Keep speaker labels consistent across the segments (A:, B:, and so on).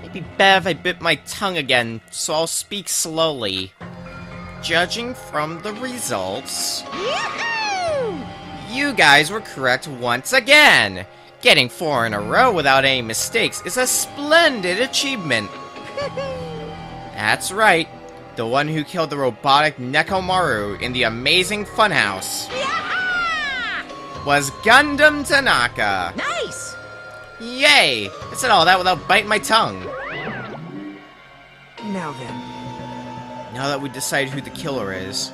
A: It'd be bad if I bit my tongue again, so I'll speak slowly. Judging from the results, you guys were correct once again! Getting 4 in a row without any mistakes is a splendid achievement! That's right, the one who killed the robotic Nekomaru in the amazing funhouse was Gundam Tanaka!
B: Nice!
A: Yay! I said all that without biting my tongue.
B: Now then.
A: Now that we decided who the killer is,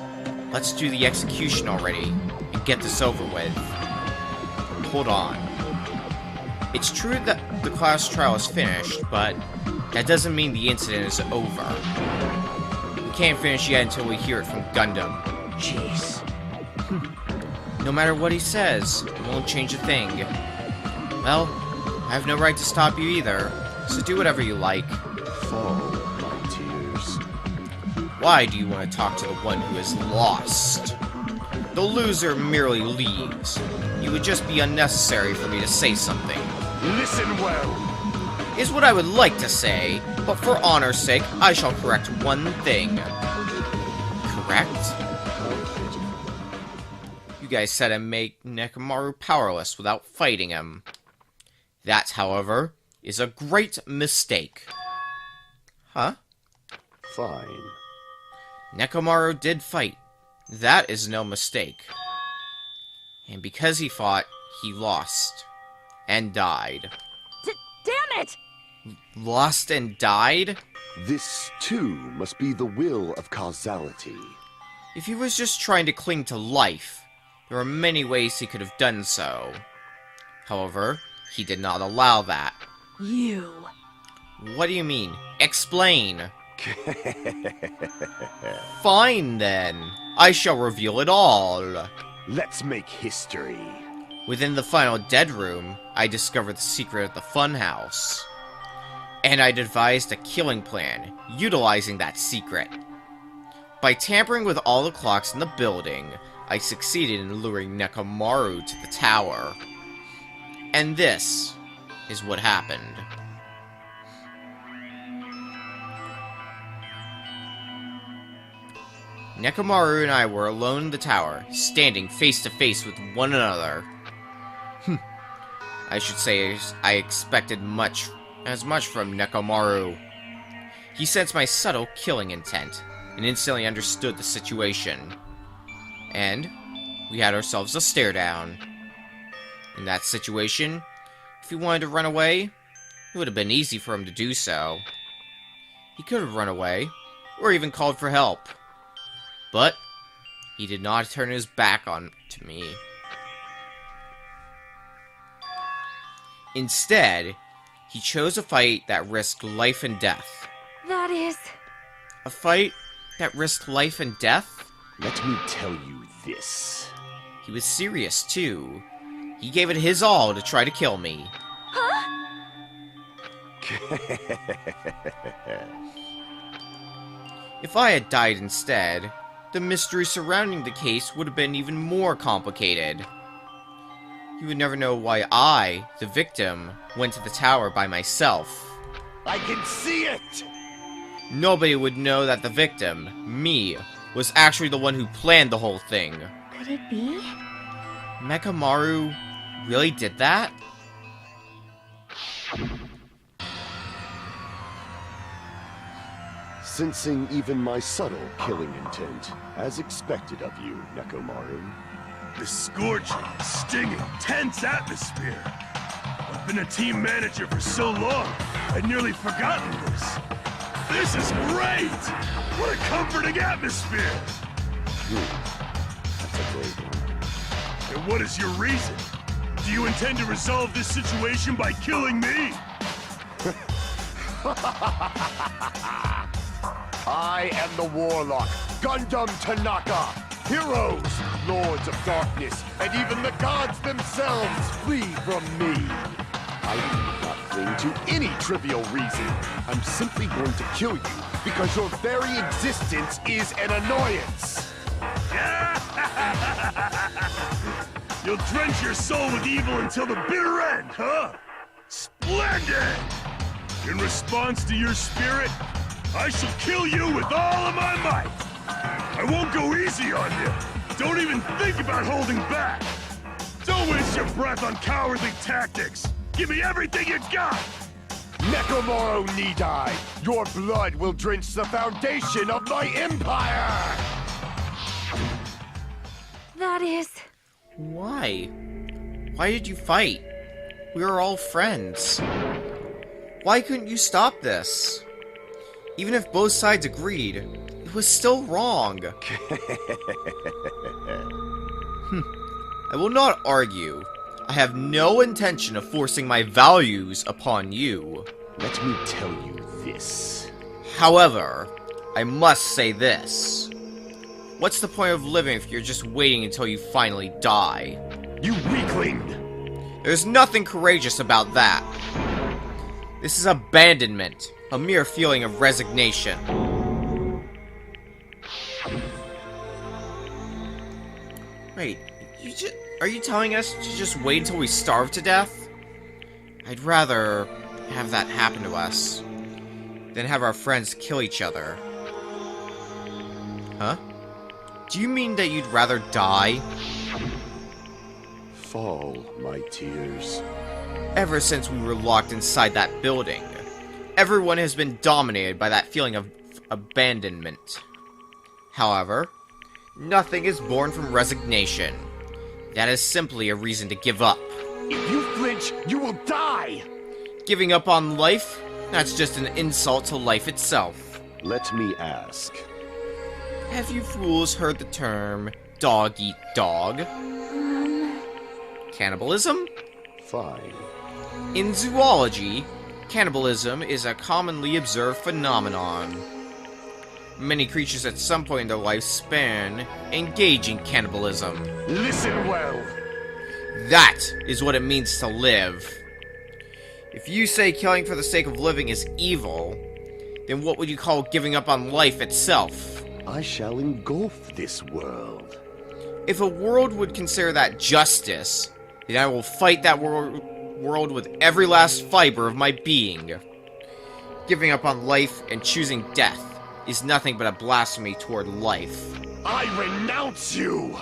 A: let's do the execution already and get this over with. Hold on. It's true that the class trial is finished, but that doesn't mean the incident is over. We can't finish yet until we hear it from Gundam.
B: Jeez.
A: No matter what he says, it won't change a thing. Well, I have no right to stop you either, so do whatever you like.
C: Fall, my tears.
A: Why do you want to talk to the one who is lost? The loser merely leaves. It would just be unnecessary for me to say something.
C: Listen well.
A: Is what I would like to say, but for honor's sake, I shall correct one thing. Correct? You guys said I make Nekomaru powerless without fighting him. That, however, is a great mistake. Huh?
C: Fine.
A: Nekomaru did fight. That is no mistake. And because he fought, he lost. And died.
B: Damn it!
A: Lost and died?
C: This, too, must be the will of causality.
A: If he was just trying to cling to life, there are many ways he could have done so. However, he did not allow that.
B: You.
A: What do you mean? Explain! Fine then. I shall reveal it all.
C: Let's make history.
A: Within the final dead room, I discovered the secret of the funhouse. And I devised a killing plan, utilizing that secret. By tampering with all the clocks in the building, I succeeded in luring Nekomaru to the tower. And this is what happened. Nekomaru and I were alone in the tower, standing face to face with one another. I should say I expected as much from Nekomaru. He sensed my subtle killing intent, and instantly understood the situation. And we had ourselves a stare down. In that situation, if he wanted to run away, it would have been easy for him to do so. He could have run away, or even called for help. But he did not turn his back on to me. Instead, he chose a fight that risked life and death.
B: That is...
A: A fight that risked life and death?
C: Let me tell you this.
A: He was serious, too. He gave it his all to try to kill me.
B: Huh?
A: If I had died instead, the mystery surrounding the case would have been even more complicated. You would never know why I, the victim, went to the tower by myself.
C: I can see it!
A: Nobody would know that the victim, me, was actually the one who planned the whole thing.
B: Could it be?
A: Nekomaru really did that?
C: Sensing even my subtle killing intent, as expected of you, Nekomaru.
D: The scorching, stinging, tense atmosphere. I've been a team manager for so long, I'd nearly forgotten this. This is great! What a comforting atmosphere!
C: That's a great one.
D: And what is your reason? Do you intend to resolve this situation by killing me?
C: I am the Warlock, Gundam Tanaka! Heroes, Lords of Darkness, and even the gods themselves flee from me! I do not cling to any trivial reason. I'm simply going to kill you because your very existence is an annoyance!
D: You'll drench your soul with evil until the bitter end, huh? Splendid! In response to your spirit, I shall kill you with all of my might. I won't go easy on you. Don't even think about holding back. Don't waste your breath on cowardly tactics. Give me everything you got.
C: Nekomaru Nidai, your blood will drench the foundation of my empire!
B: That is...
A: Why? Why did you fight? We were all friends. Why couldn't you stop this? Even if both sides agreed, it was still wrong. I will not argue. I have no intention of forcing my values upon you.
C: Let me tell you this.
A: However, I must say this. What's the point of living if you're just waiting until you finally die?
C: You weakling!
A: There's nothing courageous about that. This is abandonment, a mere feeling of resignation. Wait, are you telling us to just wait until we starve to death? I'd rather have that happen to us than have our friends kill each other. Huh? Do you mean that you'd rather die?
C: Fall, my tears.
A: Ever since we were locked inside that building, everyone has been dominated by that feeling of abandonment. However, nothing is born from resignation. That is simply a reason to give up.
C: If you flinch, you will die!
A: Giving up on life? That's just an insult to life itself.
C: Let me ask.
A: Have you fools heard the term dog eat dog? Cannibalism?
C: Fine.
A: In zoology, cannibalism is a commonly observed phenomenon. Many creatures at some point in their lifespan engage in cannibalism.
C: Listen well.
A: That is what it means to live. If you say killing for the sake of living is evil, then what would you call giving up on life itself?
C: I shall engulf this world.
A: If a world would consider that justice, then I will fight that world with every last fiber of my being. Giving up on life and choosing death is nothing but a blasphemy toward life.
C: I renounce you!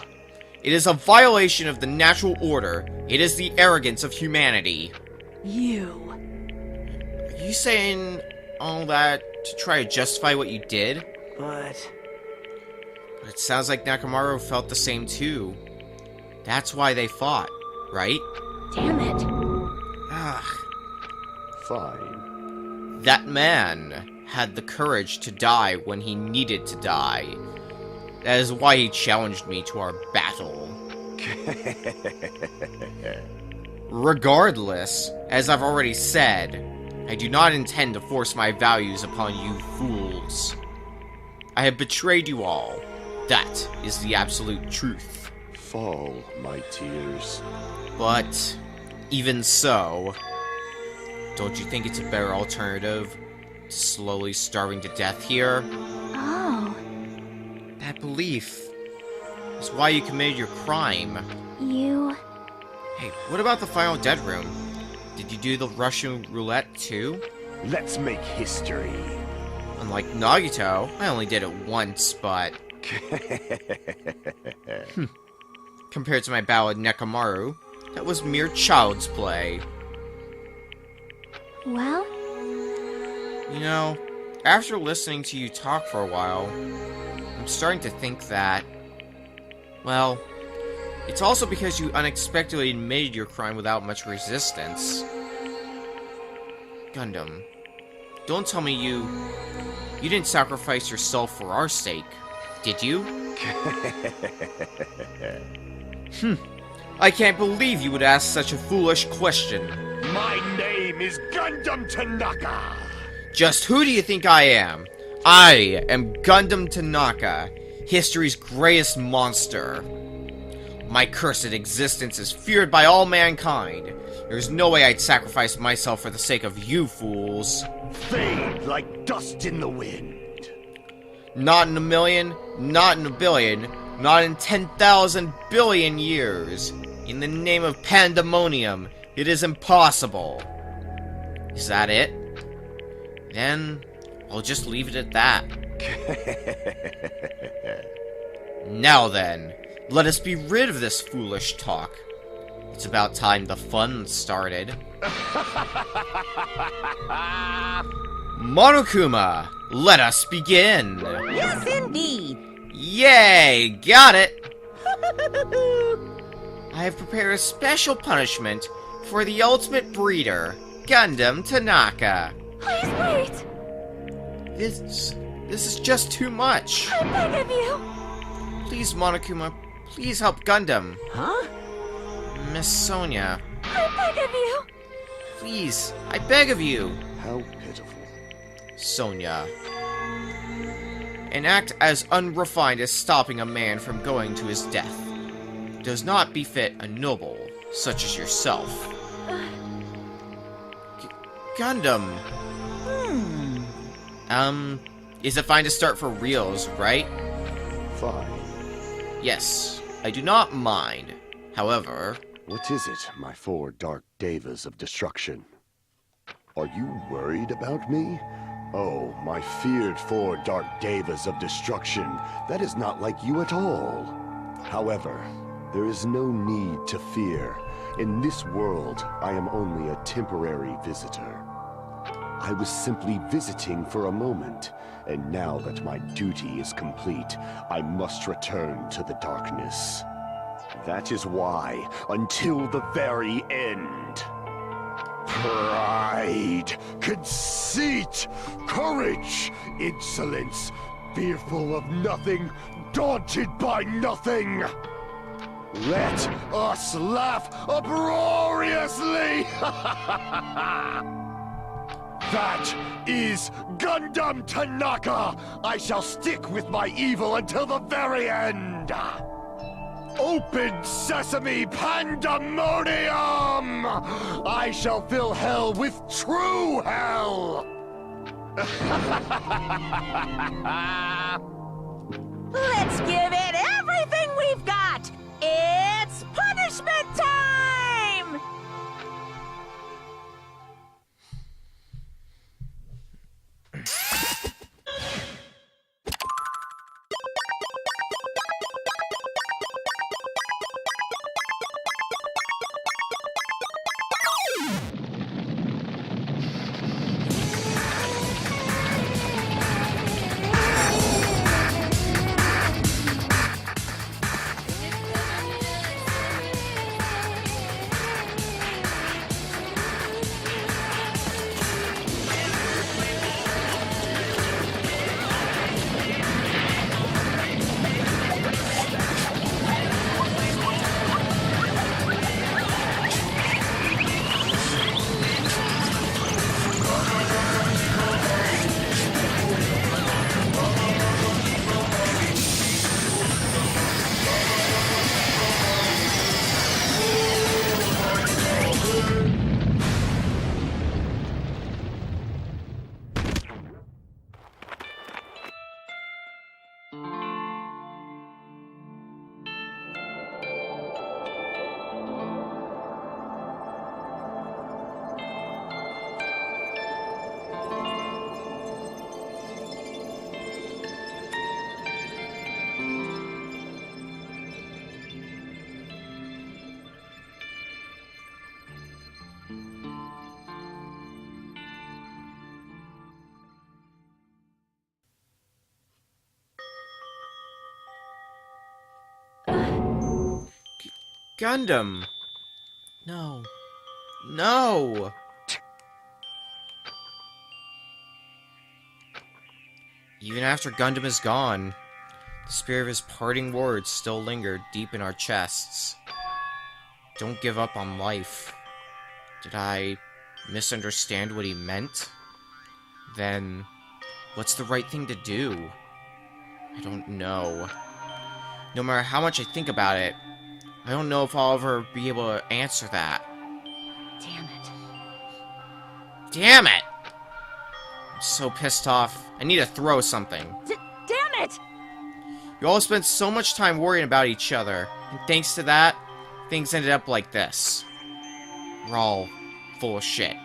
A: It is a violation of the natural order. It is the arrogance of humanity.
B: You.
A: Are you saying all that to try to justify what you did?
B: But
A: It sounds like Nekomaru felt the same too. That's why they fought, right?
B: damn it.
A: Ugh.
C: Fine.
A: That man had the courage to die when he needed to die. That is why he challenged me to our battle. Regardless, as I've already said, I do not intend to force my values upon you fools. I have betrayed you all. That is the absolute truth.
C: Fall, my tears.
A: But, even so, don't you think it's a better alternative to slowly starving to death here?
B: Oh,
A: That belief is why you committed your crime.
B: you...
A: Hey, what about the final dead room? Did you do the Russian roulette too?
C: Let's make history.
A: Unlike Nagito, I only did it once, but... Compared to my battle with Nekomaru, that was mere child's play.
B: Well,
A: You know, after listening to you talk for a while, I'm starting to think that... Well, it's also because you unexpectedly admitted your crime without much resistance. Gundam, don't tell me you didn't sacrifice yourself for our sake, did you? I can't believe you would ask such a foolish question.
C: My name is Gundam Tanaka.
A: Just who do you think I am? I am Gundam Tanaka, history's greatest monster. My cursed existence is feared by all mankind. There's no way I'd sacrifice myself for the sake of you fools.
C: Fade like dust in the wind.
A: Not in a million, not in a billion, not in 10,000 billion years. In the name of pandemonium, it is impossible. Is that it? Then I'll just leave it at that. Now then, let us be rid of this foolish talk. It's about time the fun started. Monokuma, let us begin!
E: Yes, indeed!
A: Yay! Got it! I have prepared a special punishment for the ultimate breeder, Gundam Tanaka.
B: Please wait!
A: This is just too much.
B: I beg of you!
A: Please, Monokuma, please help Gundam.
E: Huh?
A: Miss Sonia,
B: I beg of you!
A: please, I beg of you.
C: How pitiful.
A: Sonia. An act as unrefined as stopping a man from going to his death does not befit a noble such as yourself. Gundam. Is it fine to start for reals, right?
C: Fine.
A: Yes, I do not mind. However...
C: What is it, my four dark devas of destruction? Are you worried about me? Oh, my feared four dark devas of destruction. That is not like you at all. However, there is no need to fear. In this world, I am only a temporary visitor. I was simply visiting for a moment, and now that my duty is complete, I must return to the darkness. That is why, until the very end. Pride, conceit, courage, insolence, fearful of nothing, daunted by nothing. Let us laugh uproariously! That is Gundam Tanaka! I shall stick with my evil until the very end! Open sesame pandemonium! I shall fill hell with true hell!
E: Let's give it everything we've got! It's punishment time!
A: Gundam! No. No! Even after Gundam is gone, the spirit of his parting words still lingered deep in our chests. Don't give up on life. Did I misunderstand what he meant? Then, what's the right thing to do? I don't know. No matter how much I think about it, I don't know if I'll ever be able to answer that.
B: Damn it.
A: Damn it! I'm so pissed off. I need to throw something.
B: Damn it!
A: You all spent so much time worrying about each other, and thanks to that, things ended up like this. We're all full of shit.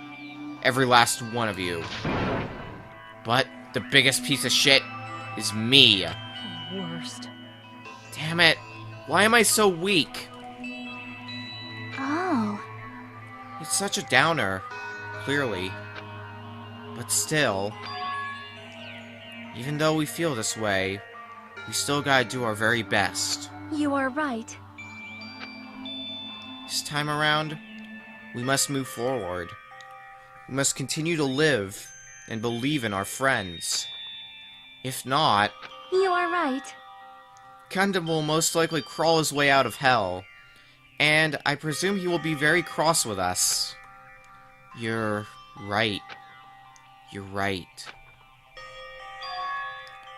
A: Every last one of you. But the biggest piece of shit is me.
B: Worst.
A: Damn it. Why am I so weak?
B: Oh.
A: It's such a downer, clearly. But still, even though we feel this way, we still gotta do our very best.
B: You are right.
A: This time around, we must move forward. We must continue to live and believe in our friends. If not,
B: You are right.
A: Gundam will most likely crawl his way out of hell, and I presume he will be very cross with us. You're right. You're right.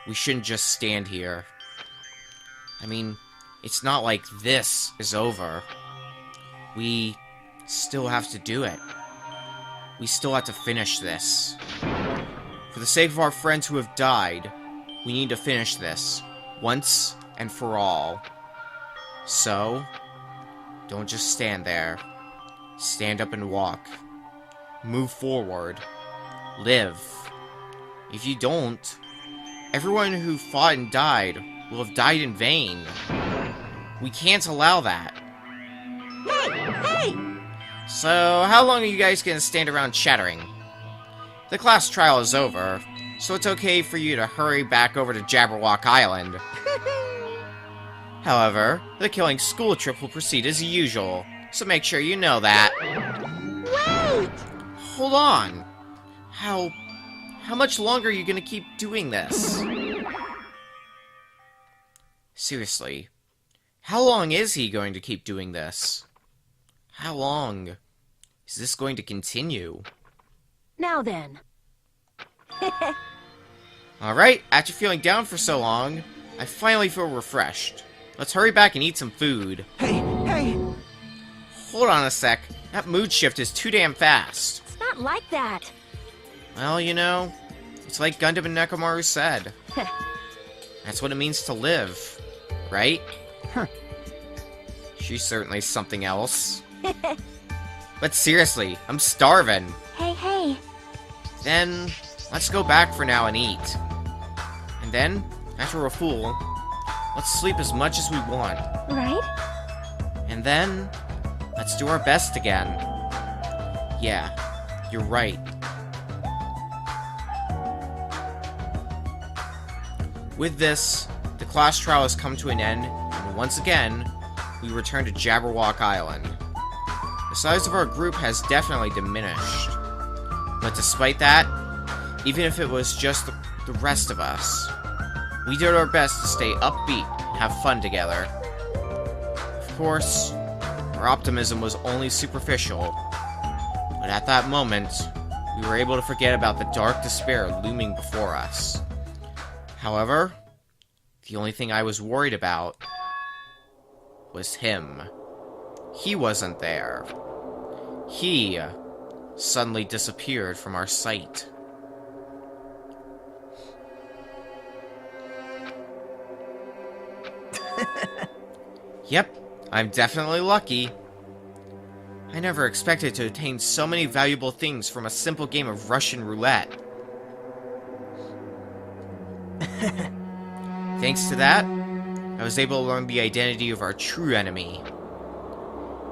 A: We shouldn't just stand here. I mean, it's not like this is over. We still have to do it. We still have to finish this. For the sake of our friends who have died, we need to finish this, once and for all. So, don't just stand there. Stand up and walk. Move forward. Live. If you don't, everyone who fought and died will have died in vain. We can't allow that.
E: Hey!
A: So, how long are you guys gonna stand around chattering? The class trial is over, so it's okay for you to hurry back over to Jabberwock Island. However, the killing school trip will proceed as usual, so make sure you know that.
E: Wait!
A: Hold on. How much longer are you gonna keep doing this? Seriously, how long is he going to keep doing this? How long is this going to continue?
B: Now then.
A: Alright, after feeling down for so long, I finally feel refreshed. Let's hurry back and eat some food.
F: Hey!
A: Hold on a sec. That mood shift is too damn fast.
B: It's not like that.
A: Well, you know, it's like Gundam and Nekomaru said. That's what it means to live, right?
F: Huh.
A: She's certainly something else. But seriously, I'm starving.
B: Hey.
A: Then, let's go back for now and eat. And then, after we're full, let's sleep as much as we want.
B: Right?
A: And then, let's do our best again. Yeah, you're right. With this, the class trial has come to an end, and once again, we return to Jabberwock Island. The size of our group has definitely diminished. But despite that, even if it was just the rest of us, we did our best to stay upbeat and have fun together. Of course, our optimism was only superficial, but at that moment, we were able to forget about the dark despair looming before us. However, the only thing I was worried about was him. He wasn't there. He suddenly disappeared from our sight. Yep, I'm definitely lucky. I never expected to attain so many valuable things from a simple game of Russian roulette. Thanks to that, I was able to learn the identity of our true enemy.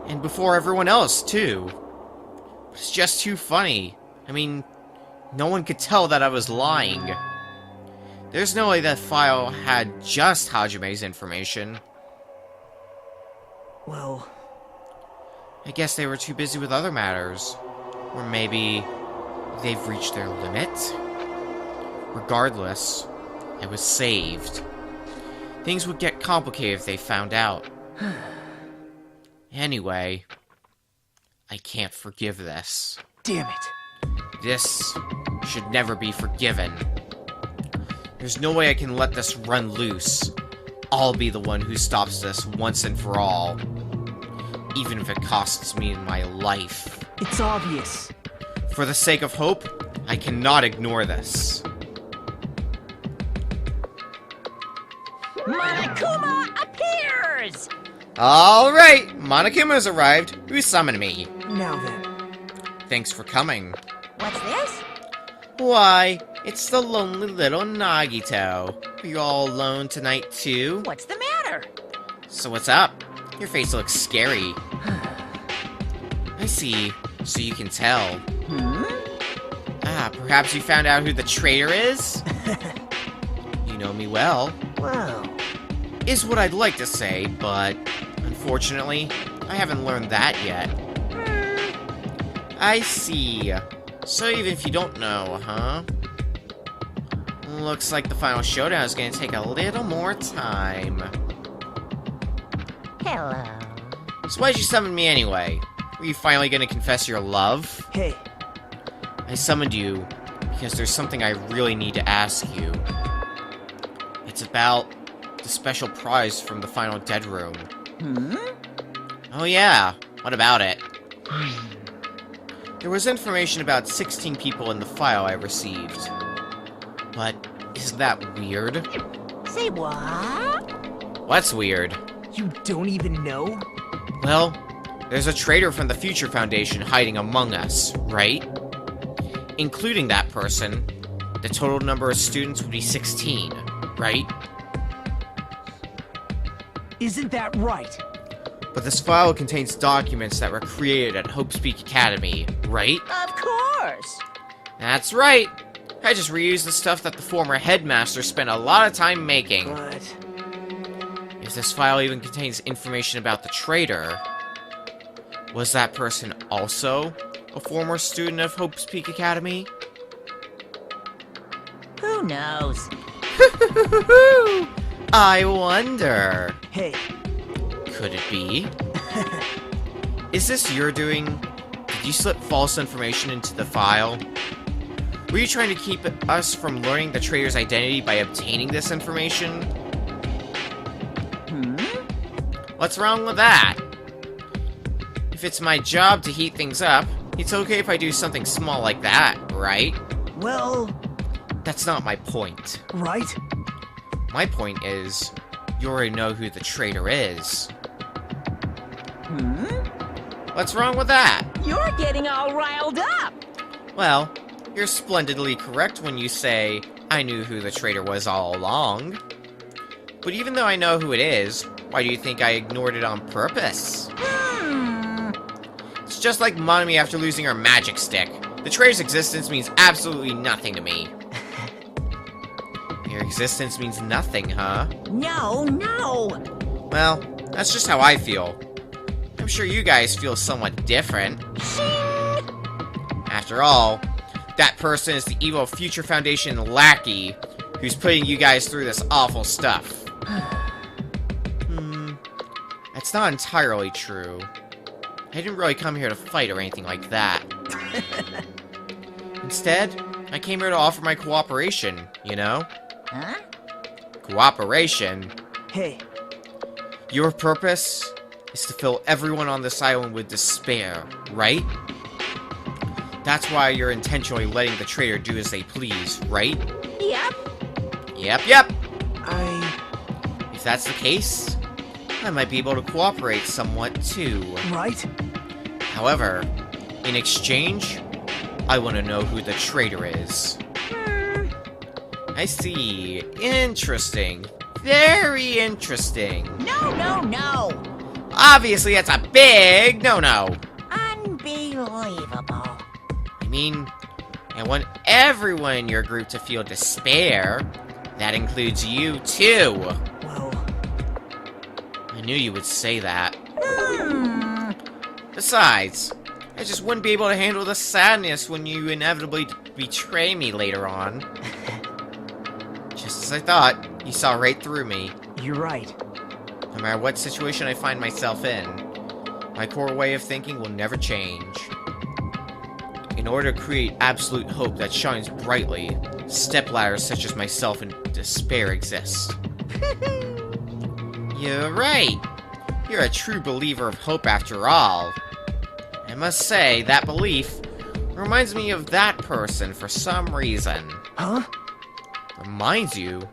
A: And before everyone else, too. It's just too funny. I mean, no one could tell that I was lying. There's no way that file had just Hajime's information.
F: Well,
A: I guess they were too busy with other matters. Or maybe they've reached their limit? Regardless, I was saved. Things would get complicated if they found out. Anyway, I can't forgive this.
F: damn it.
A: This should never be forgiven. There's no way I can let this run loose. I'll be the one who stops this once and for all. Even if it costs me my life.
F: It's obvious.
A: For the sake of hope, I cannot ignore this.
E: Monokuma appears!
A: Alright, Monokuma's arrived. Who summoned me?
F: Now then.
A: Thanks for coming.
E: What's this?
A: Why, it's the lonely little Nagito. Are you all alone tonight, too?
E: What's the matter?
A: So what's up? Your face looks scary. I see. So you can tell. Ah, perhaps you found out who the traitor is? You know me well.
F: Wow.
A: Is what I'd like to say, but unfortunately, I haven't learned that yet. I see. So even if you don't know, huh? Looks like the final showdown is going to take a little more time.
E: Hello.
A: So why'd you summon me anyway? Were you finally going to confess your love?
F: Hey,
A: I summoned you because there's something I really need to ask you. It's about the special prize from the final dead room. Oh yeah, what about it? There was information about 16 people in the file I received. But isn't that weird?
E: Say what?
A: What's weird?
F: you don't even know?
A: Well, there's a traitor from the Future Foundation hiding among us, right? Including that person, the total number of students would be 16, right?
F: Isn't that right?
A: But this file contains documents that were created at Hope's Peak Academy, right?
E: Of course.
A: That's right! I just reused the stuff that the former headmaster spent a lot of time making.
F: But
A: If this file even contains information about the traitor, was that person also a former student of Hope's Peak Academy?
E: Who knows?
A: I wonder.
F: hey,
A: Could it be? Is this your doing? Did you slip false information into the file? Were you trying to keep us from learning the traitor's identity by obtaining this information? What's wrong with that? If it's my job to heat things up, it's okay if I do something small like that, right?
F: well,
A: That's not my point.
F: right?
A: My point is, you already know who the traitor is. What's wrong with that?
E: You're getting all riled up.
A: Well, you're splendidly correct when you say, I knew who the traitor was all along. But even though I know who it is, why do you think I ignored it on purpose? It's just like Monami after losing her magic stick. The traitor's existence means absolutely nothing to me. Your existence means nothing, huh?
E: No, no.
A: Well, that's just how I feel. I'm sure you guys feel somewhat different. After all, that person is the evil Future Foundation lackey who's putting you guys through this awful stuff. That's not entirely true. I didn't really come here to fight or anything like that. Instead, I came here to offer my cooperation, you know?
E: Huh?
A: Cooperation?
F: Hey,
A: Your purpose is to fill everyone on this island with despair, right? That's why you're intentionally letting the traitor do as they please, right?
E: Yep.
A: Yep.
F: I...
A: If that's the case, I might be able to cooperate somewhat too.
F: right?
A: However, in exchange, I want to know who the traitor is. I see. Interesting. Very interesting.
E: No, no, no.
A: Obviously, that's a big no-no.
E: Unbelievable.
A: I mean, I want everyone in your group to feel despair. That includes you, too.
F: Well,
A: I knew you would say that. Besides, I just wouldn't be able to handle the sadness when you inevitably betray me later on. Just as I thought, you saw right through me.
F: you're right.
A: No matter what situation I find myself in, my core way of thinking will never change. In order to create absolute hope that shines brightly, stepladders such as myself in despair exist. You're right. You're a true believer of hope after all. I must say, that belief reminds me of that person for some reason.
F: Huh?
A: Reminds you?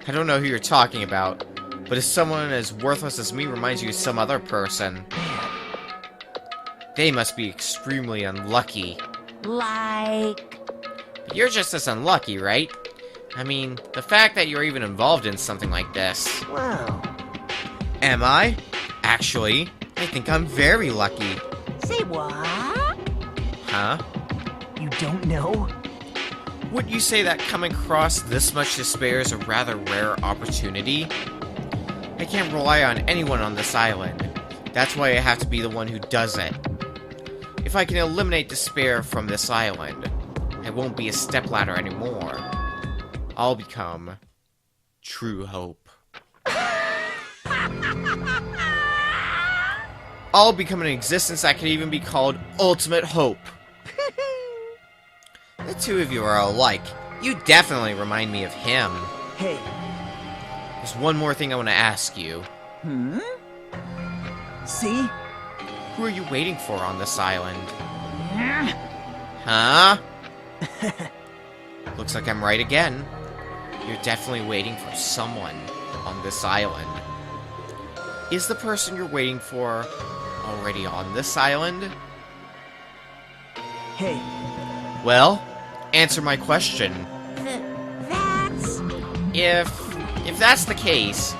A: I don't know who you're talking about, but if someone as worthless as me reminds you of some other person, they must be extremely unlucky.
E: Like...
A: But you're just as unlucky, right? I mean, the fact that you're even involved in something like this.
F: Well,
A: Am I? Actually, I think I'm very lucky.
E: Say what?
A: Huh?
F: you don't know?
A: Wouldn't you say that coming across this much despair is a rather rare opportunity? I can't rely on anyone on this island. That's why I have to be the one who does it. If I can eliminate despair from this island, I won't be a stepladder anymore. I'll become true hope. I'll become an existence that can even be called ultimate hope. The two of you are alike. You definitely remind me of him.
F: Hey,
A: There's one more thing I want to ask you.
F: see?
A: Who are you waiting for on this island? Huh? Looks like I'm right again. You're definitely waiting for someone on this island. Is the person you're waiting for already on this island?
F: Hey,
A: Well, answer my question.
E: That's...
A: If that's the case,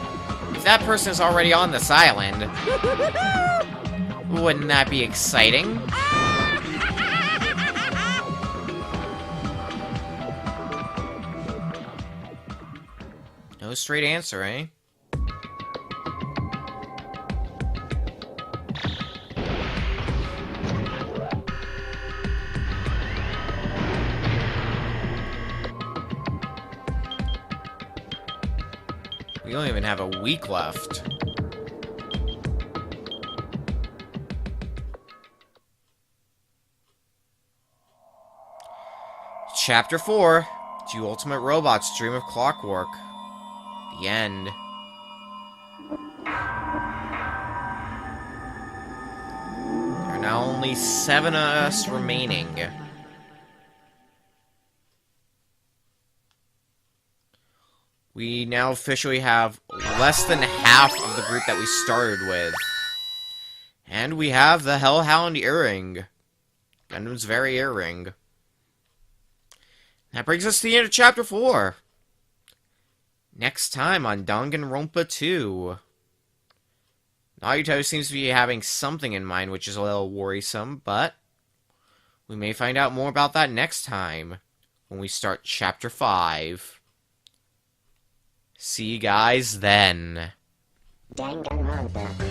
A: if that person is already on this island, wouldn't that be exciting? No straight answer, eh? We don't even have a week left. Chapter 4. Do ultimate robots dream of clockwork? The end. There are now only 7 of us remaining. We now officially have less than half of the group that we started with. And we have the Hellhound earring. Gundam's very earring. That brings us to the end of Chapter 4. Next time on Danganronpa 2. Naruto seems to be having something in mind, which is a little worrisome, but we may find out more about that next time when we start Chapter 5. See you guys then.
G: Danganronpa.